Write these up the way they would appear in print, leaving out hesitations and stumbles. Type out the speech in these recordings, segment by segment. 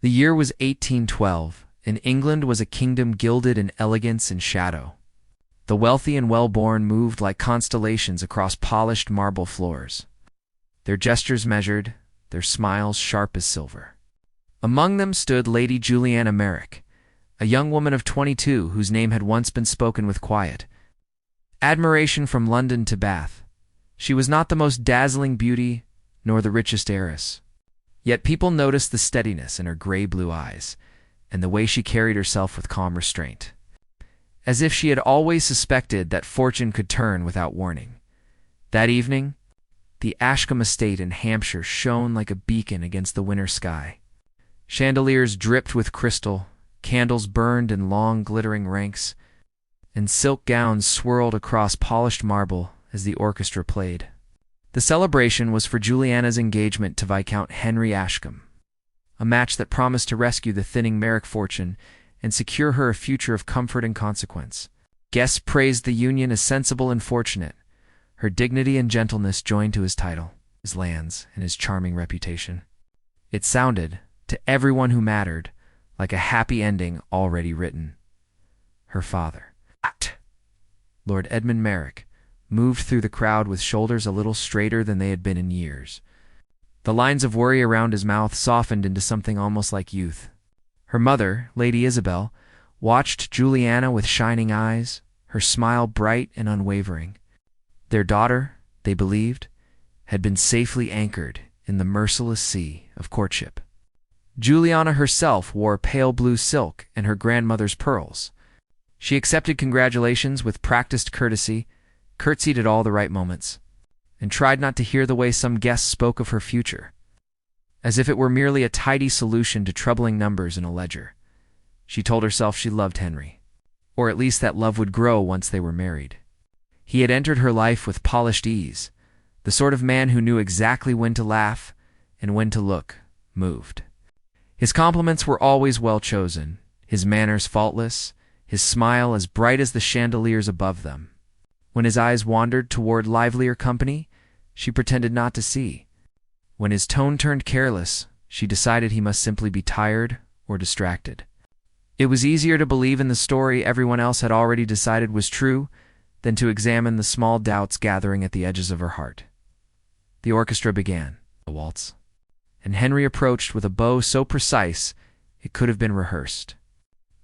The year was 1812, and England was a kingdom gilded in elegance and shadow. The wealthy and well-born moved like constellations across polished marble floors, their gestures measured, their smiles sharp as silver. Among them stood Lady Juliana Merik, a young woman of 22 whose name had once been spoken with quiet admiration from London to Bath. She was not the most dazzling beauty, nor the richest heiress. Yet people noticed the steadiness in her gray-blue eyes, and the way she carried herself with calm restraint, as if she had always suspected that fortune could turn without warning. That evening, the Ashcombe estate in Hampshire shone like a beacon against the winter sky. Chandeliers dripped with crystal, candles burned in long glittering ranks, and silk gowns swirled across polished marble as the orchestra played. The celebration was for Juliana's engagement to Viscount Henry Ashcombe, a match that promised to rescue the thinning Merik fortune and secure her a future of comfort and consequence. Guests praised the union as sensible and fortunate, her dignity and gentleness joined to his title, his lands, and his charming reputation. It sounded, to everyone who mattered, like a happy ending already written. Her father, Lord Edmund Merik, moved through the crowd with shoulders a little straighter than they had been in years. The lines of worry around his mouth softened into something almost like youth. Her mother, Lady Isabel, watched Juliana with shining eyes, her smile bright and unwavering. Their daughter, they believed, had been safely anchored in the merciless sea of courtship. Juliana herself wore pale blue silk and her grandmother's pearls. She accepted congratulations with practiced courtesy, curtsied at all the right moments, and tried not to hear the way some guests spoke of her future, as if it were merely a tidy solution to troubling numbers in a ledger. She told herself she loved Henry, or at least that love would grow once they were married. He had entered her life with polished ease, the sort of man who knew exactly when to laugh and when to look moved. His compliments were always well chosen, his manners faultless, his smile as bright as the chandeliers above them. When his eyes wandered toward livelier company, she pretended not to see. When his tone turned careless, she decided he must simply be tired or distracted. It was easier to believe in the story everyone else had already decided was true than to examine the small doubts gathering at the edges of her heart. The orchestra began, a waltz, and Henry approached with a bow so precise it could have been rehearsed.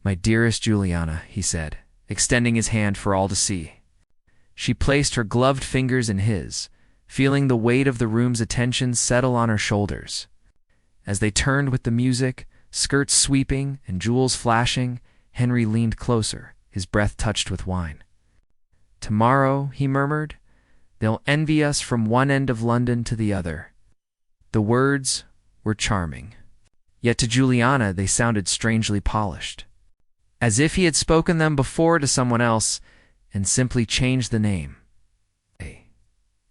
"My dearest Juliana," he said, extending his hand for all to see. She placed her gloved fingers in his, feeling the weight of the room's attention settle on her shoulders. As they turned with the music, skirts sweeping and jewels flashing, Henry leaned closer, his breath touched with wine. "Tomorrow," he murmured, "they'll envy us from one end of London to the other." The words were charming, yet to Juliana they sounded strangely polished, as if he had spoken them before to someone else and simply changed the name.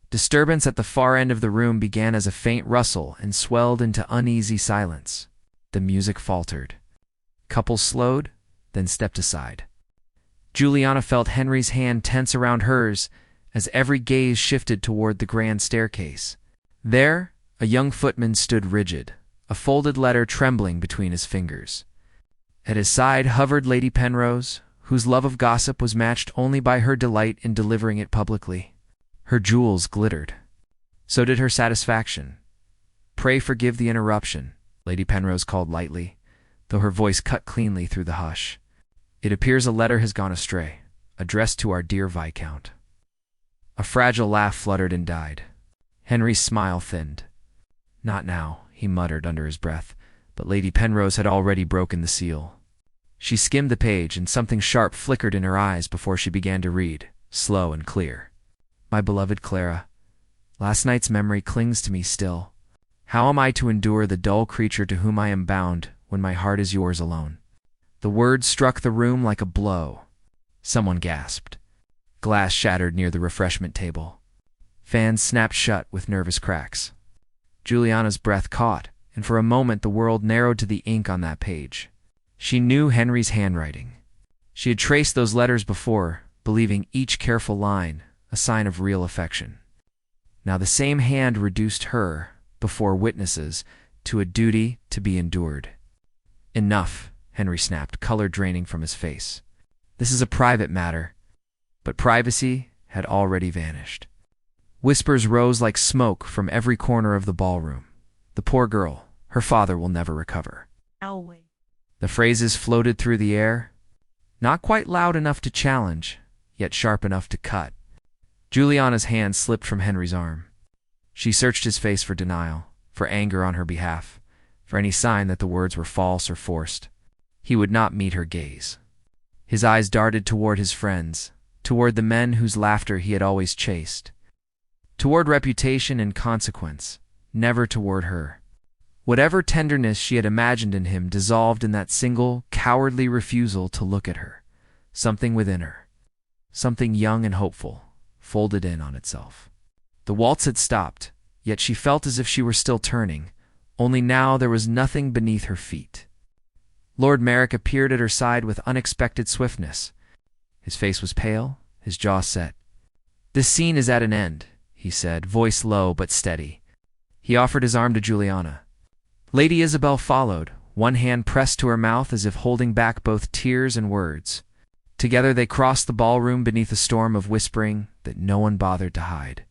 Disturbance at the far end of the room began as a faint rustle and swelled into uneasy silence. The music faltered. Couples slowed, then stepped aside. Juliana felt Henry's hand tense around hers as every gaze shifted toward the grand staircase. There, a young footman stood rigid, a folded letter trembling between his fingers. At his side hovered Lady Penrose, whose love of gossip was matched only by her delight in delivering it publicly. Her jewels glittered. So did her satisfaction. "Pray forgive the interruption," Lady Penrose called lightly, though her voice cut cleanly through the hush. "It appears a letter has gone astray, addressed to our dear Viscount." A fragile laugh fluttered and died. Henry's smile thinned. "Not now," he muttered under his breath, but Lady Penrose had already broken the seal. She skimmed the page, and something sharp flickered in her eyes before she began to read, slow and clear. "My beloved Clara, last night's memory clings to me still. How am I to endure the dull creature to whom I am bound when my heart is yours alone?" The words struck the room like a blow. Someone gasped. Glass shattered near the refreshment table. Fans snapped shut with nervous cracks. Juliana's breath caught, and for a moment the world narrowed to the ink on that page. She knew Henry's handwriting. She had traced those letters before, believing each careful line a sign of real affection. Now the same hand reduced her, before witnesses, to a duty to be endured. Enough, Henry snapped, color draining from his face. This is a private matter. But privacy had already vanished. Whispers rose like smoke from every corner of the ballroom. The poor girl, her father will never recover. Always. The phrases floated through the air, not quite loud enough to challenge, yet sharp enough to cut. Juliana's hand slipped from Henry's arm. She searched his face for denial, for anger on her behalf, for any sign that the words were false or forced. He would not meet her gaze. His eyes darted toward his friends, toward the men whose laughter he had always chased, toward reputation and consequence, never toward her. Whatever tenderness she had imagined in him dissolved in that single, cowardly refusal to look at her. Something within her, something young and hopeful, folded in on itself. The waltz had stopped, yet she felt as if she were still turning, only now there was nothing beneath her feet. Lord Merik appeared at her side with unexpected swiftness. His face was pale, his jaw set. "This scene is at an end," he said, voice low but steady. He offered his arm to Juliana. Lady Isabel followed, one hand pressed to her mouth as if holding back both tears and words. Together they crossed the ballroom beneath a storm of whispering that no one bothered to hide.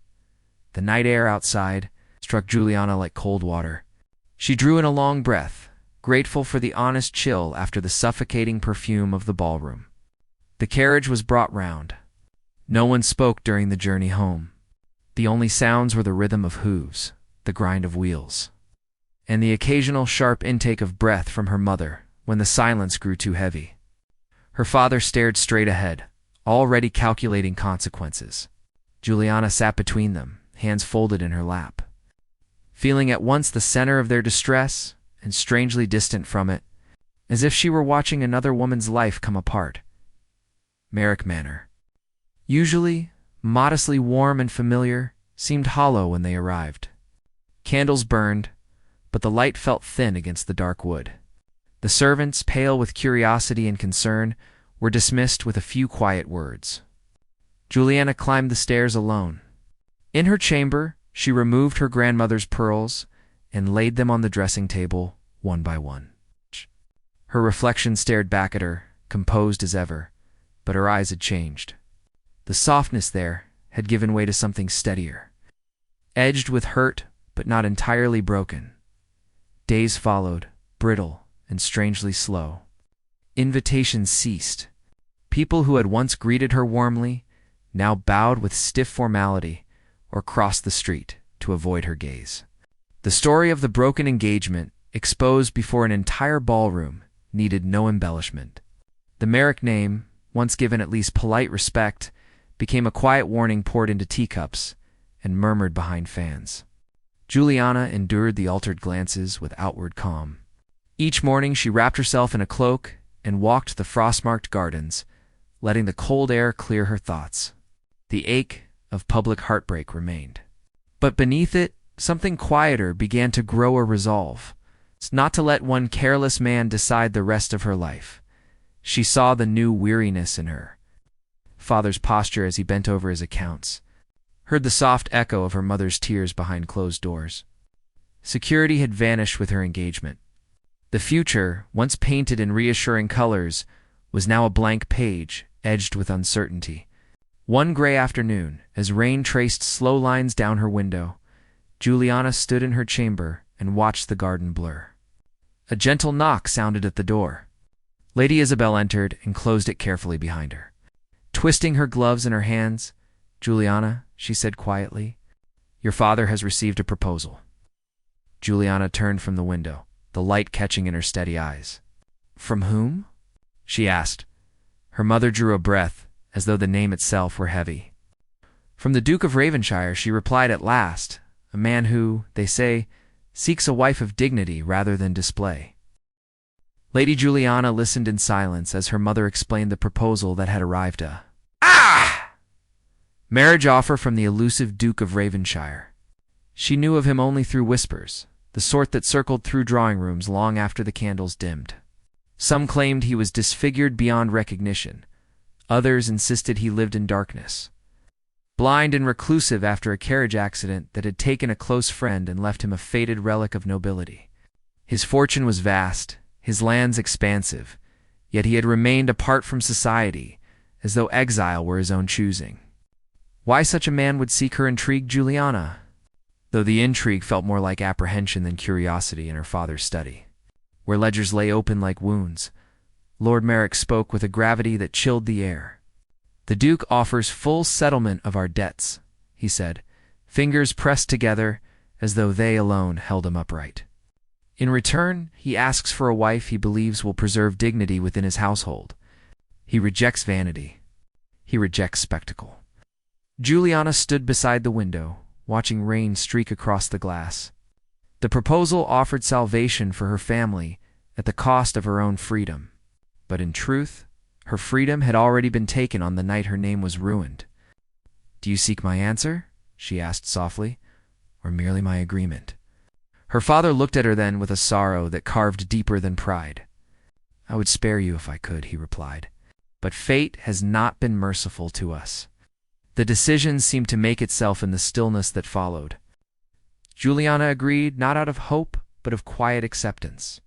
The night air outside struck Juliana like cold water. She drew in a long breath, grateful for the honest chill after the suffocating perfume of the ballroom. The carriage was brought round. No one spoke during the journey home. The only sounds were the rhythm of hooves, the grind of wheels, and the occasional sharp intake of breath from her mother when the silence grew too heavy. Her father stared straight ahead, already calculating consequences. Juliana sat between them, hands folded in her lap, feeling at once the center of their distress and strangely distant from it, as if she were watching another woman's life come apart. Merik Manor, usually modestly warm and familiar, seemed hollow when they arrived. Candles burned, but the light felt thin against the dark wood. The servants, pale with curiosity and concern, were dismissed with a few quiet words. Juliana climbed the stairs alone. In her chamber, she removed her grandmother's pearls and laid them on the dressing table, one by one. Her reflection stared back at her, composed as ever, but her eyes had changed. The softness there had given way to something steadier, edged with hurt but not entirely broken. Days followed, brittle and strangely slow. Invitations ceased. People who had once greeted her warmly now bowed with stiff formality or crossed the street to avoid her gaze. The story of the broken engagement, exposed before an entire ballroom, needed no embellishment. The Merik name, once given at least polite respect, became a quiet warning poured into teacups and murmured behind fans. Juliana endured the altered glances with outward calm. Each morning she wrapped herself in a cloak and walked the frost-marked gardens, letting the cold air clear her thoughts. The ache of public heartbreak remained. But beneath it, something quieter began to grow a resolve. It's not to let one careless man decide the rest of her life. She saw the new weariness in her father's posture as he bent over his accounts, heard the soft echo of her mother's tears behind closed doors. Security had vanished with her engagement. The future, once painted in reassuring colors, was now a blank page, edged with uncertainty. One gray afternoon, as rain traced slow lines down her window, Juliana stood in her chamber and watched the garden blur. A gentle knock sounded at the door. Lady Isabel entered and closed it carefully behind her. Twisting her gloves in her hands, "Juliana," she said quietly, "your father has received a proposal." Juliana turned from the window, the light catching in her steady eyes. "From whom?" she asked. Her mother drew a breath, as though the name itself were heavy. "From the Duke of Ravenshire," she replied at last, "a man who, they say, seeks a wife of dignity rather than display." Lady Juliana listened in silence as her mother explained the proposal that had arrived. Marriage offer from the elusive Duke of Ravenshire. She knew of him only through whispers, the sort that circled through drawing rooms long after the candles dimmed. Some claimed he was disfigured beyond recognition. Others insisted he lived in darkness, blind and reclusive after a carriage accident that had taken a close friend and left him a faded relic of nobility. His fortune was vast, his lands expansive, yet he had remained apart from society, as though exile were his own choosing. Why such a man would seek her intrigued Juliana, though the intrigue felt more like apprehension than curiosity in her father's study, where ledgers lay open like wounds. Lord Merik spoke with a gravity that chilled the air. "The Duke offers full settlement of our debts," he said, fingers pressed together as though they alone held him upright. "In return, he asks for a wife he believes will preserve dignity within his household. He rejects vanity. He rejects spectacle." Juliana stood beside the window, watching rain streak across the glass. The proposal offered salvation for her family at the cost of her own freedom. But in truth, her freedom had already been taken on the night her name was ruined. "Do you seek my answer?" she asked softly, "or merely my agreement?" Her father looked at her then with a sorrow that carved deeper than pride. "I would spare you if I could," he replied, "but fate has not been merciful to us." The decision seemed to make itself in the stillness that followed. Juliana agreed not out of hope, but of quiet acceptance.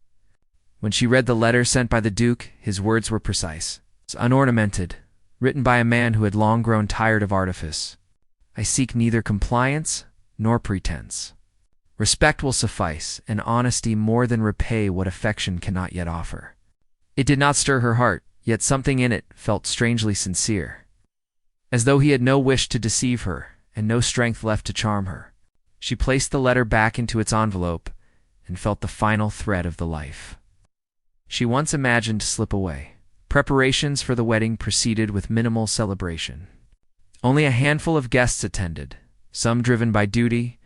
When she read the letter sent by the Duke, his words were precise, unornamented, written by a man who had long grown tired of artifice. "I seek neither compliance nor pretense. Respect will suffice, and honesty more than repay what affection cannot yet offer." It did not stir her heart, yet something in it felt strangely sincere, as though he had no wish to deceive her and no strength left to charm her. She placed the letter back into its envelope and felt the final thread of the life she once imagined to slip away. Preparations for the wedding proceeded with minimal celebration. Only a handful of guests attended, some driven by duty,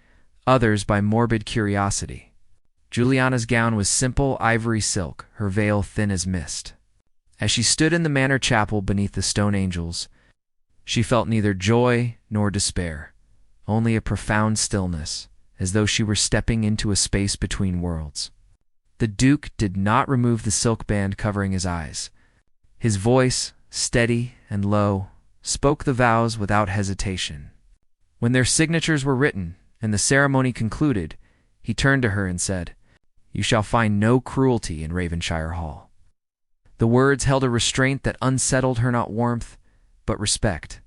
others by morbid curiosity. Juliana's gown was simple ivory silk, her veil thin as mist. As she stood in the manor chapel beneath the stone angels, she felt neither joy nor despair, only a profound stillness, as though she were stepping into a space between worlds. The Duke did not remove the silk band covering his eyes. His voice, steady and low, spoke the vows without hesitation. When their signatures were written and the ceremony concluded, he turned to her and said, "You shall find no cruelty in Ravenshire Hall." The words held a restraint that unsettled her, not warmth, but respect.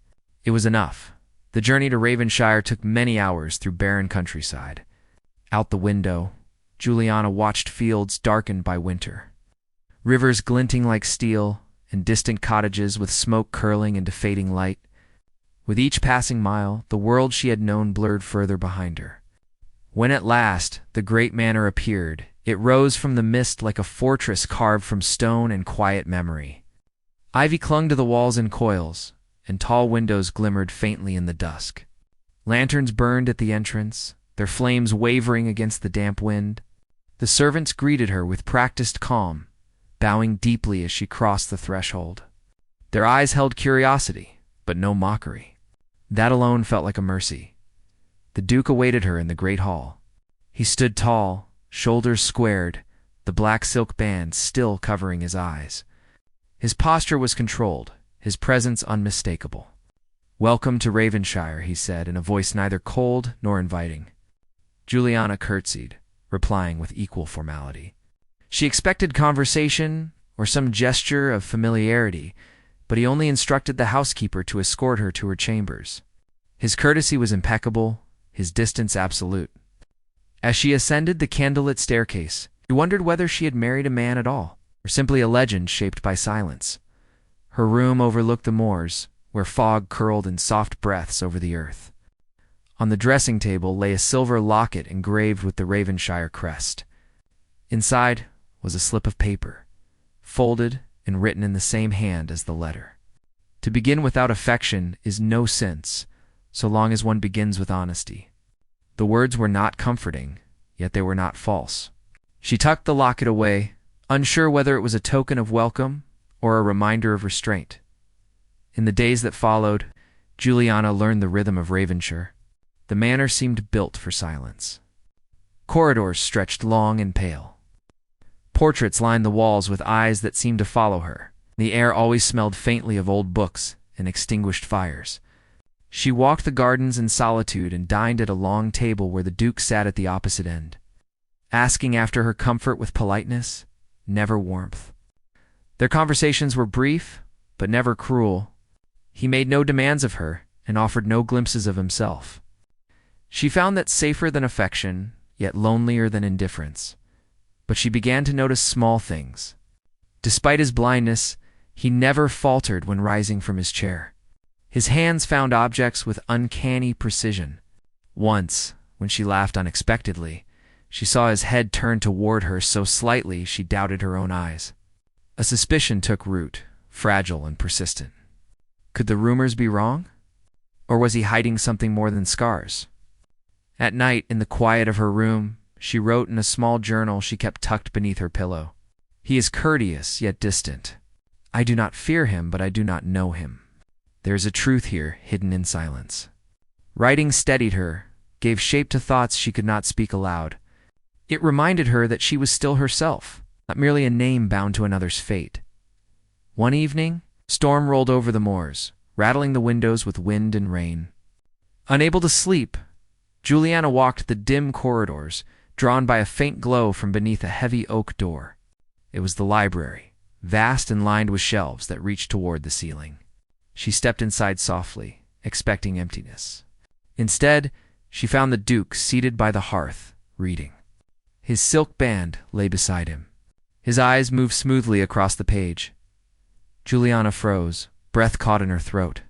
It was enough. The journey to Ravenshire took many hours through barren countryside. Out the window, Juliana watched fields darkened by winter, rivers glinting like steel, and distant cottages with smoke curling into fading light. With each passing mile, the world she had known blurred further behind her. When at last the great manor appeared, it rose from the mist like a fortress carved from stone and quiet memory. Ivy clung to the walls in coils, and tall windows glimmered faintly in the dusk. Lanterns burned at the entrance, their flames wavering against the damp wind. The servants greeted her with practiced calm, bowing deeply as she crossed the threshold. Their eyes held curiosity, but no mockery. That alone felt like a mercy. The Duke awaited her in the great hall. He stood tall, shoulders squared, the black silk band still covering his eyes. His posture was controlled, his presence unmistakable. "Welcome to Ravenshire," he said in a voice neither cold nor inviting. Juliana curtsied, replying with equal formality. She expected conversation or some gesture of familiarity, but he only instructed the housekeeper to escort her to her chambers. His courtesy was impeccable, his distance absolute. As she ascended the candlelit staircase, she wondered whether she had married a man at all, or simply a legend shaped by silence. Her room overlooked the moors, where fog curled in soft breaths over the earth. On the dressing table lay a silver locket engraved with the Ravenshire crest. Inside was a slip of paper, folded and written in the same hand as the letter. To begin without affection is no sense, so long as one begins with honesty. The words were not comforting, yet they were not false. She tucked the locket away, unsure whether it was a token of welcome or a reminder of restraint. In the days that followed, Juliana learned the rhythm of Ravenshire. The manor seemed built for silence. Corridors stretched long and pale. Portraits lined the walls with eyes that seemed to follow her. The air always smelled faintly of old books and extinguished fires. She walked the gardens in solitude and dined at a long table where the Duke sat at the opposite end. Asking after her comfort with politeness, never warmth. Their conversations were brief, but never cruel. He made no demands of her and offered no glimpses of himself. She found that safer than affection, yet lonelier than indifference. But she began to notice small things. Despite his blindness, he never faltered when rising from his chair. His hands found objects with uncanny precision. Once, when she laughed unexpectedly, she saw his head turn toward her so slightly she doubted her own eyes. A suspicion took root, fragile and persistent. Could the rumors be wrong? Or was he hiding something more than scars? At night, in the quiet of her room, she wrote in a small journal she kept tucked beneath her pillow. He is courteous, yet distant. I do not fear him, but I do not know him. There is a truth here, hidden in silence. Writing steadied her, gave shape to thoughts she could not speak aloud. It reminded her that she was still herself, not merely a name bound to another's fate. One evening, storm rolled over the moors, rattling the windows with wind and rain. Unable to sleep, Juliana walked the dim corridors, drawn by a faint glow from beneath a heavy oak door. It was the library, vast and lined with shelves that reached toward the ceiling. She stepped inside softly, expecting emptiness. Instead, she found the Duke seated by the hearth, reading. His silk band lay beside him. His eyes moved smoothly across the page. Juliana froze, breath caught in her throat.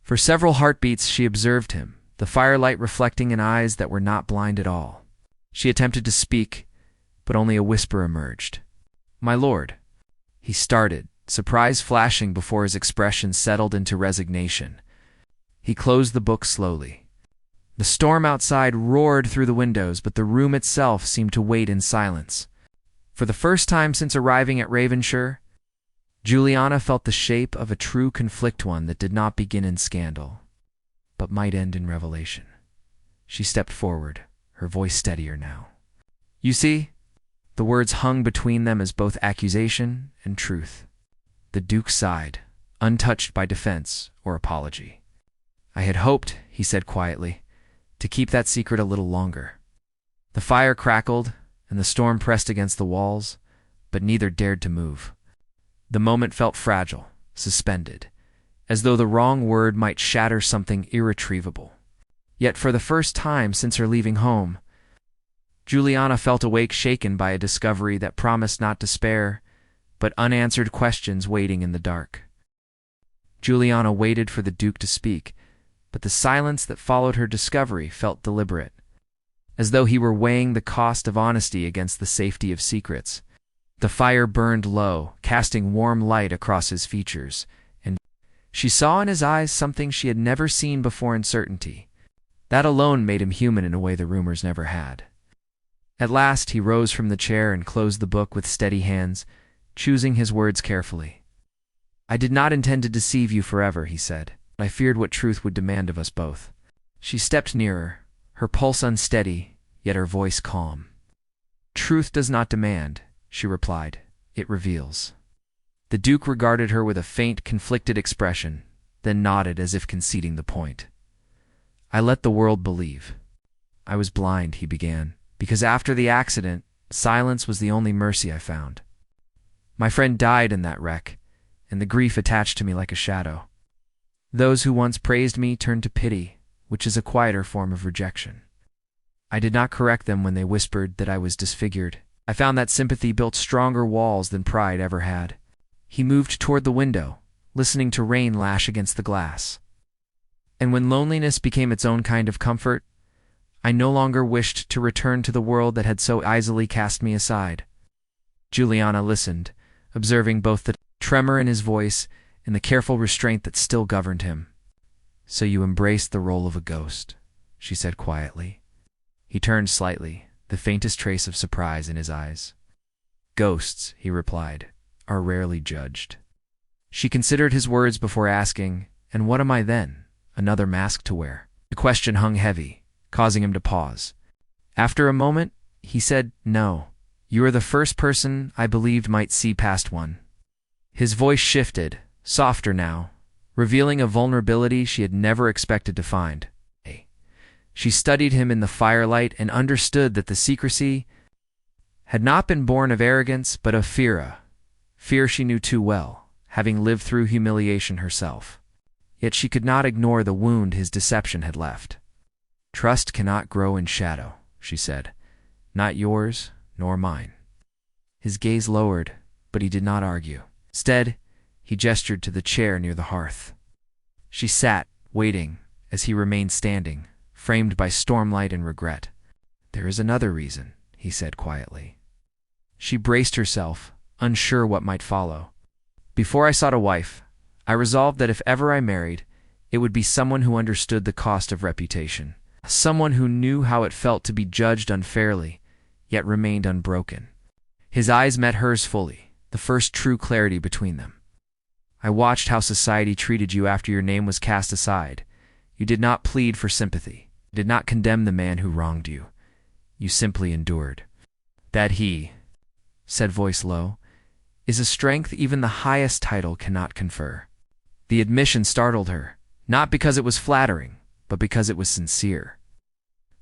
For several heartbeats she observed him, the firelight reflecting in eyes that were not blind at all. She attempted to speak, but only a whisper emerged. "My lord." He started, surprise flashing before his expression settled into resignation. He closed the book slowly. The storm outside roared through the windows, but the room itself seemed to wait in silence. For the first time since arriving at Ravenshire, Juliana felt the shape of a true conflict, one that did not begin in scandal, but might end in revelation. She stepped forward, her voice steadier now. "You see?" The words hung between them as both accusation and truth. The Duke sighed, untouched by defense or apology. "I had hoped," he said quietly, "to keep that secret a little longer." The fire crackled, and the storm pressed against the walls, but neither dared to move. The moment felt fragile, suspended, as though the wrong word might shatter something irretrievable. Yet for the first time since her leaving home, Juliana felt awake, shaken by a discovery that promised not despair, but unanswered questions waiting in the dark. Juliana waited for the Duke to speak, but the silence that followed her discovery felt deliberate, as though he were weighing the cost of honesty against the safety of secrets. The fire burned low, casting warm light across his features, and she saw in his eyes something she had never seen before in certainty. That alone made him human in a way the rumors never had. At last he rose from the chair and closed the book with steady hands, choosing his words carefully. "I did not intend to deceive you forever," he said. "I feared what truth would demand of us both." She stepped nearer, her pulse unsteady, yet her voice calm. "Truth does not demand," she replied. "It reveals." The Duke regarded her with a faint, conflicted expression, then nodded as if conceding the point. "I let the world believe. I was blind," he began, "because after the accident, silence was the only mercy I found. My friend died in that wreck, and the grief attached to me like a shadow. Those who once praised me turned to pity, which is a quieter form of rejection. I did not correct them when they whispered that I was disfigured. I found that sympathy built stronger walls than pride ever had." He moved toward the window, listening to rain lash against the glass. "And when loneliness became its own kind of comfort, I no longer wished to return to the world that had so easily cast me aside." Juliana listened, observing both the tremor in his voice and the careful restraint that still governed him. "So you embraced the role of a ghost," she said quietly. He turned slightly, the faintest trace of surprise in his eyes. "Ghosts," he replied, "are rarely judged." She considered his words before asking, "And what am I then? Another mask to wear?" The question hung heavy, causing him to pause. After a moment, he said, "No. You are the first person I believed might see past one." His voice shifted, softer now, revealing a vulnerability she had never expected to find. She studied him in the firelight and understood that the secrecy had not been born of arrogance but of fear, fear she knew too well, having lived through humiliation herself. Yet she could not ignore the wound his deception had left. "Trust cannot grow in shadow," she said. "Not yours, nor mine." His gaze lowered, but he did not argue. Instead, he gestured to the chair near the hearth. She sat, waiting, as he remained standing, framed by stormlight and regret. "There is another reason," he said quietly. She braced herself, unsure what might follow. "Before I sought a wife, I resolved that if ever I married, it would be someone who understood the cost of reputation, someone who knew how it felt to be judged unfairly, yet remained unbroken." His eyes met hers fully, the first true clarity between them. "I watched how society treated you after your name was cast aside. You did not plead for sympathy, did not condemn the man who wronged you. You simply endured. That he," said voice low, "is a strength even the highest title cannot confer." The admission startled her, not because it was flattering, but because it was sincere.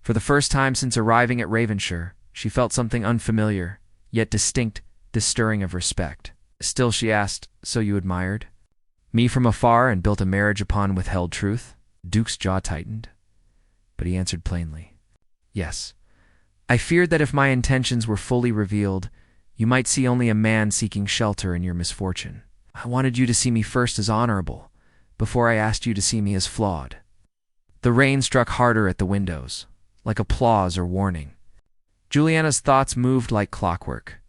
For the first time since arriving at Ravenshire, she felt something unfamiliar, yet distinct, this stirring of respect. Still she asked, "So you admired me from afar and built a marriage upon withheld truth?" Duke's jaw tightened, but he answered plainly, "Yes. I feared that if my intentions were fully revealed, you might see only a man seeking shelter in your misfortune. I wanted you to see me first as honorable, before I asked you to see me as flawed." The rain struck harder at the windows, like applause or warning. Juliana's thoughts moved like clockwork.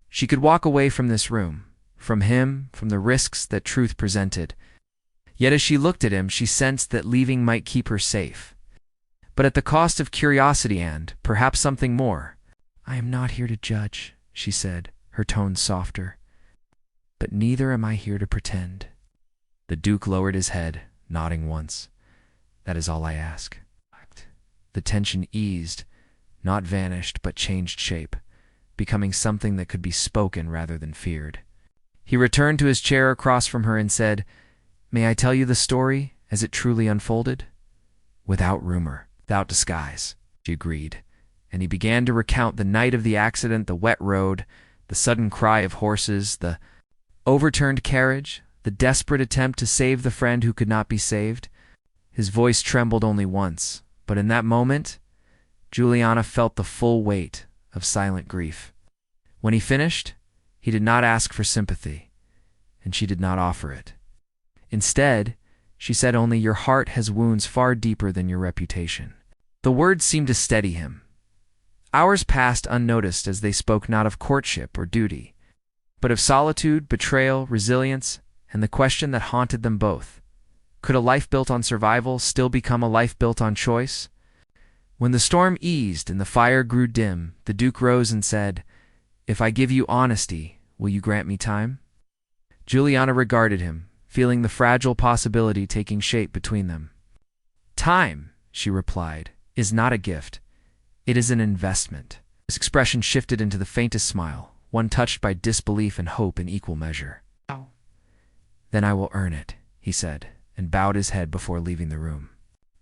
She could walk away from this room, from him, from the risks that truth presented. Yet as she looked at him, she sensed that leaving might keep her safe. But at the cost of curiosity and, perhaps, something more. "I am not here to judge," she said, her tone softer. "But neither am I here to pretend." The Duke lowered his head, nodding once. "That is all I ask." The tension eased, not vanished, but changed shape, becoming something that could be spoken rather than feared. He returned to his chair across from her and said, "May I tell you the story as it truly unfolded?" "Without rumor, without disguise," she agreed, and he began to recount the night of the accident, the wet road, the sudden cry of horses, the overturned carriage, the desperate attempt to save the friend who could not be saved. His voice trembled only once, but in that moment, Juliana felt the full weight of silent grief. When he finished, he did not ask for sympathy, and she did not offer it. Instead, she said only, "Your heart has wounds far deeper than your reputation." The words seemed to steady him. Hours passed unnoticed as they spoke not of courtship or duty, but of solitude, betrayal, resilience, and the question that haunted them both. Could a life built on survival still become a life built on choice? When the storm eased and the fire grew dim, the Duke rose and said, "If I give you honesty, will you grant me time?" Juliana regarded him, feeling the fragile possibility taking shape between them. "Time," she replied, "is not a gift. It is an investment." His expression shifted into the faintest smile, one touched by disbelief and hope in equal measure. "Oh." "Then I will earn it," he said, and bowed his head before leaving the room.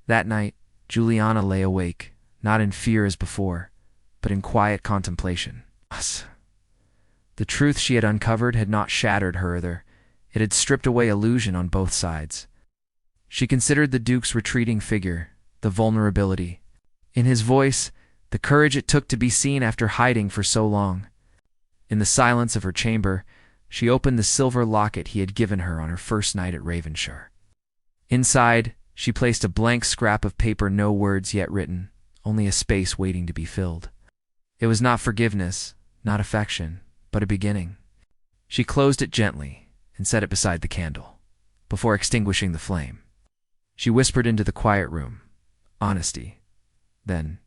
That night, Juliana lay awake, not in fear as before, but in quiet contemplation. The truth she had uncovered had not shattered her either. It had stripped away illusion on both sides. She considered the Duke's retreating figure, the vulnerability. In his voice, the courage it took to be seen after hiding for so long. In the silence of her chamber, she opened the silver locket he had given her on her first night at Ravenshire. Inside, she placed a blank scrap of paper, no words yet written, only a space waiting to be filled. It was not forgiveness, not affection, but a beginning. She closed it gently and set it beside the candle, before extinguishing the flame. She whispered into the quiet room, "Honesty. Then,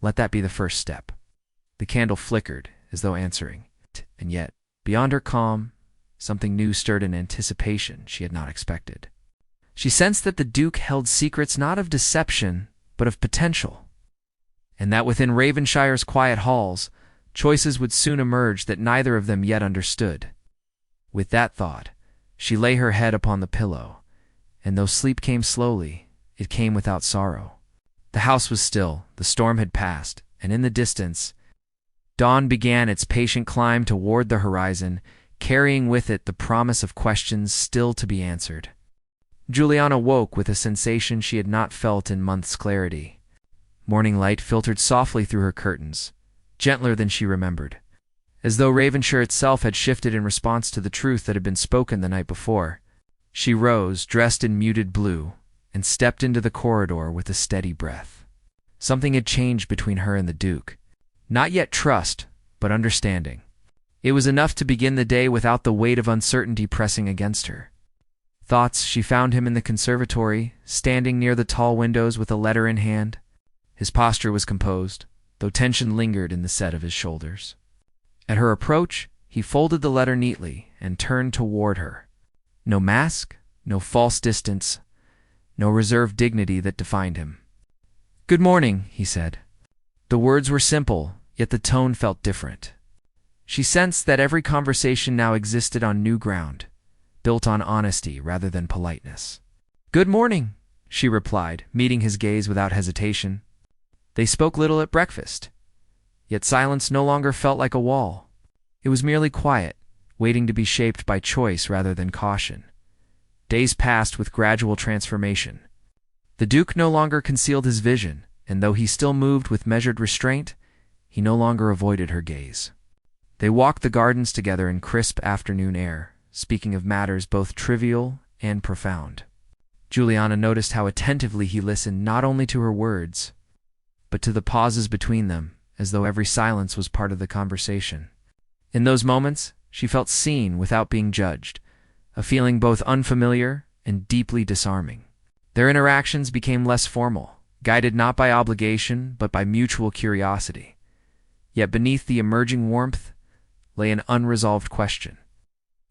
let that be the first step." The candle flickered, as though answering, and yet, beyond her calm, something new stirred in anticipation she had not expected. She sensed that the Duke held secrets not of deception, but of potential, and that within Ravenshire's quiet halls, choices would soon emerge that neither of them yet understood. With that thought, she lay her head upon the pillow, and though sleep came slowly, it came without sorrow. The house was still, the storm had passed, and in the distance, Dawn began its patient climb toward the horizon, carrying with it the promise of questions still to be answered. Juliana woke with a sensation she had not felt in months' clarity. Morning light filtered softly through her curtains, gentler than she remembered, as though Ravenshire itself had shifted in response to the truth that had been spoken the night before. She rose, dressed in muted blue, and stepped into the corridor with a steady breath. Something had changed between her and the Duke. Not yet trust, but understanding. It was enough to begin the day without the weight of uncertainty pressing against her. She found him in the conservatory, standing near the tall windows with a letter in hand. His posture was composed, though tension lingered in the set of his shoulders. At her approach, he folded the letter neatly and turned toward her. No mask, no false distance, no reserved dignity that defined him. "Good morning," he said. The words were simple, yet the tone felt different. She sensed that every conversation now existed on new ground, built on honesty rather than politeness. "Good morning," she replied, meeting his gaze without hesitation. They spoke little at breakfast, yet silence no longer felt like a wall. It was merely quiet, waiting to be shaped by choice rather than caution. Days passed with gradual transformation. The Duke no longer concealed his vision, and though he still moved with measured restraint, he no longer avoided her gaze. They walked the gardens together in crisp afternoon air, speaking of matters both trivial and profound. Juliana noticed how attentively he listened not only to her words, but to the pauses between them, as though every silence was part of the conversation. In those moments, she felt seen without being judged, a feeling both unfamiliar and deeply disarming. Their interactions became less formal, guided not by obligation but by mutual curiosity. Yet beneath the emerging warmth lay an unresolved question.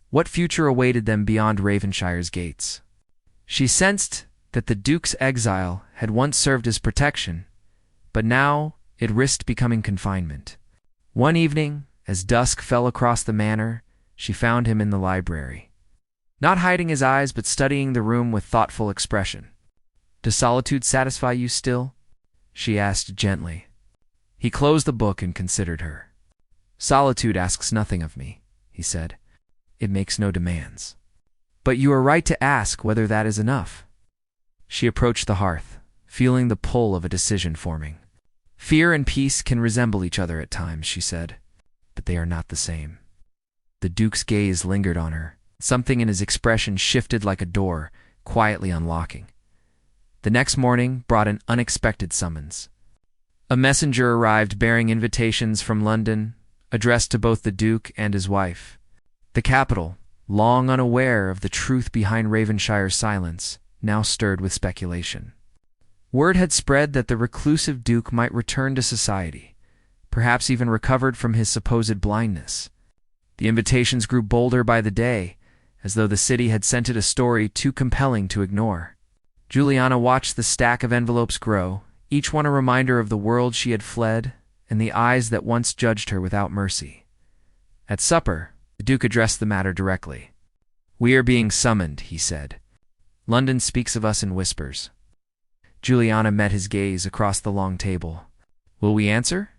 What future awaited them beyond Ravenshire's gates? She sensed that the Duke's exile had once served as protection, but now it risked becoming confinement. One evening, as dusk fell across the manor, she found him in the library. Not hiding his eyes, but studying the room with thoughtful expression. "Does solitude satisfy you still?" she asked gently. He closed the book and considered her. "Solitude asks nothing of me," he said. "It makes no demands. But you are right to ask whether that is enough." She approached the hearth, feeling the pull of a decision forming. "Fear and peace can resemble each other at times," she said, "but they are not the same." The Duke's gaze lingered on her. Something in his expression shifted like a door, quietly unlocking. The next morning brought an unexpected summons. A messenger arrived bearing invitations from London, addressed to both the Duke and his wife. The capital, long unaware of the truth behind Ravenshire's silence, now stirred with speculation. Word had spread that the reclusive Duke might return to society, perhaps even recovered from his supposed blindness. The invitations grew bolder by the day, as though the city had scented a story too compelling to ignore. Juliana watched the stack of envelopes grow, each one a reminder of the world she had fled and the eyes that once judged her without mercy. At supper, the Duke addressed the matter directly. "We are being summoned," he said. "London speaks of us in whispers." Juliana met his gaze across the long table. "Will we answer?"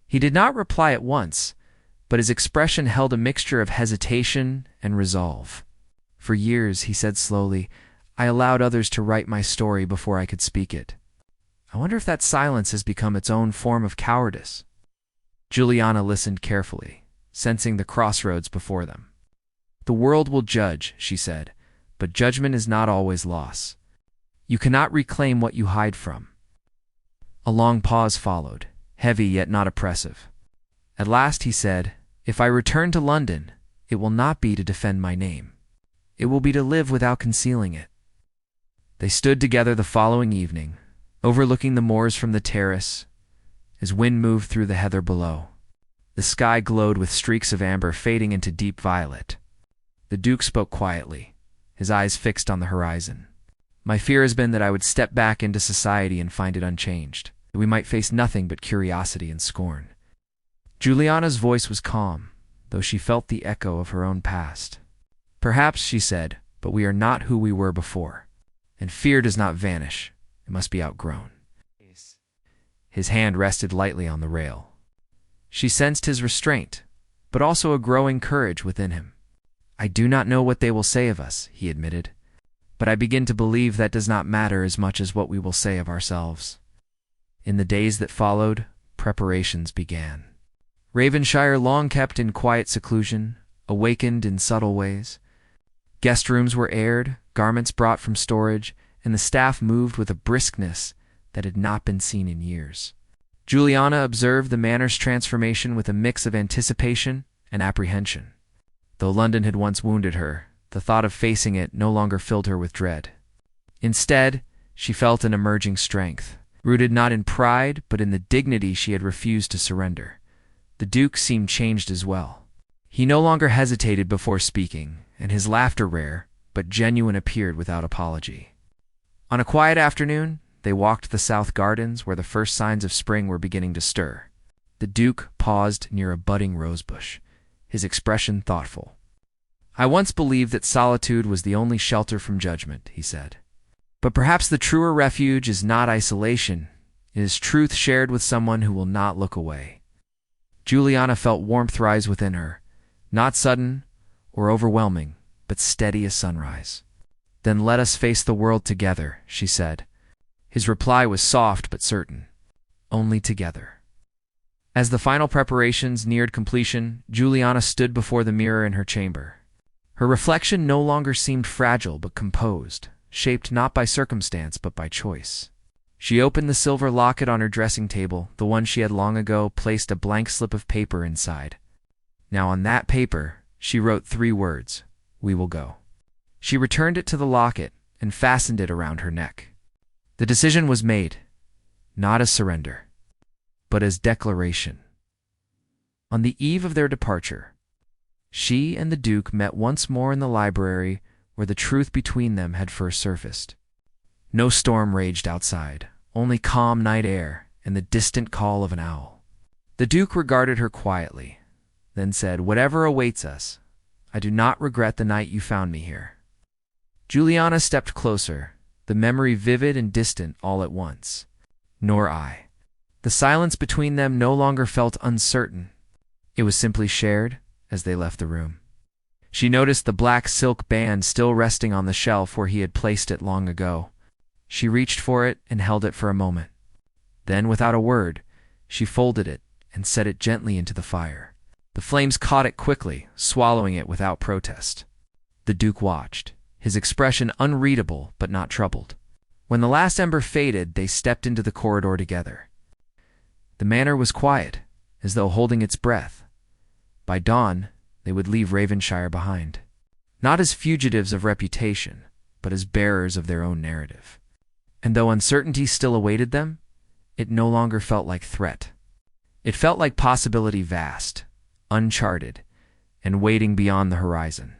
He did not reply at once, but his expression held a mixture of hesitation and resolve. "For years," he said slowly, "I allowed others to write my story before I could speak it. I wonder if that silence has become its own form of cowardice." Juliana listened carefully, sensing the crossroads before them. "The world will judge," she said, "but judgment is not always loss. You cannot reclaim what you hide from." A long pause followed, heavy yet not oppressive. At last he said, "If I return to London, it will not be to defend my name. It will be to live without concealing it." They stood together the following evening, overlooking the moors from the terrace, as wind moved through the heather below. The sky glowed with streaks of amber fading into deep violet. The Duke spoke quietly, his eyes fixed on the horizon. "My fear has been that I would step back into society and find it unchanged, that we might face nothing but curiosity and scorn." Juliana's voice was calm, though she felt the echo of her own past. "Perhaps," she said, "but we are not who we were before. And fear does not vanish. It must be outgrown." His hand rested lightly on the rail. She sensed his restraint, but also a growing courage within him. "I do not know what they will say of us," he admitted, "but I begin to believe that does not matter as much as what we will say of ourselves." In the days that followed, preparations began. Ravenshire, long kept in quiet seclusion, awakened in subtle ways. Guest rooms were aired, garments brought from storage, and the staff moved with a briskness that had not been seen in years. Juliana observed the manor's transformation with a mix of anticipation and apprehension. Though London had once wounded her, the thought of facing it no longer filled her with dread. Instead, she felt an emerging strength, rooted not in pride but in the dignity she had refused to surrender. The Duke seemed changed as well. He no longer hesitated before speaking, and his laughter, rare but genuine, appeared without apology. On a quiet afternoon, they walked the south gardens where the first signs of spring were beginning to stir. The Duke paused near a budding rosebush, his expression thoughtful. "I once believed that solitude was the only shelter from judgment," he said. "But perhaps the truer refuge is not isolation, it is truth shared with someone who will not look away." Juliana felt warmth rise within her, not sudden or overwhelming, but steady as sunrise. "Then let us face the world together," she said. His reply was soft but certain. "Only together." As the final preparations neared completion, Juliana stood before the mirror in her chamber. Her reflection no longer seemed fragile but composed, shaped not by circumstance but by choice. She opened the silver locket on her dressing table, the one she had long ago placed a blank slip of paper inside. Now on that paper she wrote 3 words: "We will go." She returned it to the locket and fastened it around her neck. The decision was made, not as surrender, but as declaration. On the eve of their departure, she and the Duke met once more in the library where the truth between them had first surfaced. No storm raged outside, only calm night air and the distant call of an owl. The Duke regarded her quietly, then said, "Whatever awaits us, I do not regret the night you found me here." Juliana stepped closer, the memory vivid and distant all at once. "Nor I." The silence between them no longer felt uncertain. It was simply shared as they left the room. She noticed the black silk band still resting on the shelf where he had placed it long ago. She reached for it and held it for a moment. Then, without a word, she folded it and set it gently into the fire. The flames caught it quickly, swallowing it without protest. The Duke watched, his expression unreadable but not troubled. When the last ember faded, they stepped into the corridor together. The manor was quiet, as though holding its breath. By dawn, they would leave Ravenshire behind, not as fugitives of reputation, but as bearers of their own narrative. And though uncertainty still awaited them, it no longer felt like threat. It felt like possibility vast, uncharted, and waiting beyond the horizon.